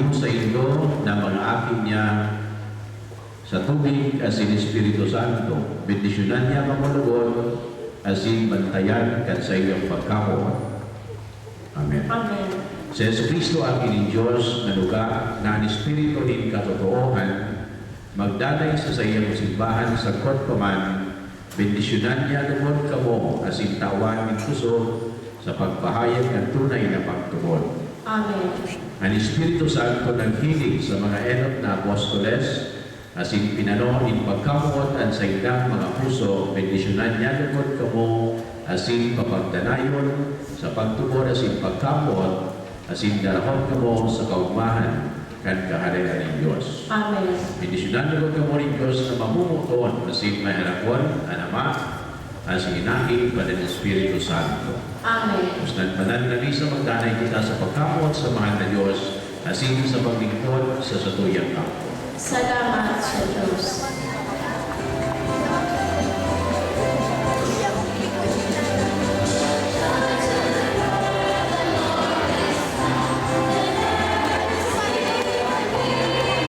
Ginoo sa ilo na mga aking niya sa tubig asin Espiritu Santo. Bendisyonan niya mamulugod asin bantayan kan sa iyong pagkamo. Amen. Amen. Sa Jesucristo ang ining Diyos na lugar na ang Espiritu din katotoohan magdalay sa iyong simbahan sa korpaman. Bendisyonan niya lumod kamo asin tawan ng puso sa pagpahayag ng tunay na pagtugon. Amen. Ang Espiritu Santo naghiling sa mga enot na apostoles asin pinano in pagkamuot ang sa ilang mga puso. Bendisyonan niya lumod kamo asin papagdanayon sa pagtugon asin pagkamuot asin darahon kamo sa kaugmahan kan kaharian ng Diyos. Amen. Bendisyonan lumod kamo ng Diyos na mamumuton asin may harapon ang Ama asin inahin pa ng Espiritu Santo. Amen. Gusto pananalabi sa magdanay kita sa pagkamuot sa mahal na Diyos asin sa paglingkod sa satuyang kampo. Salamat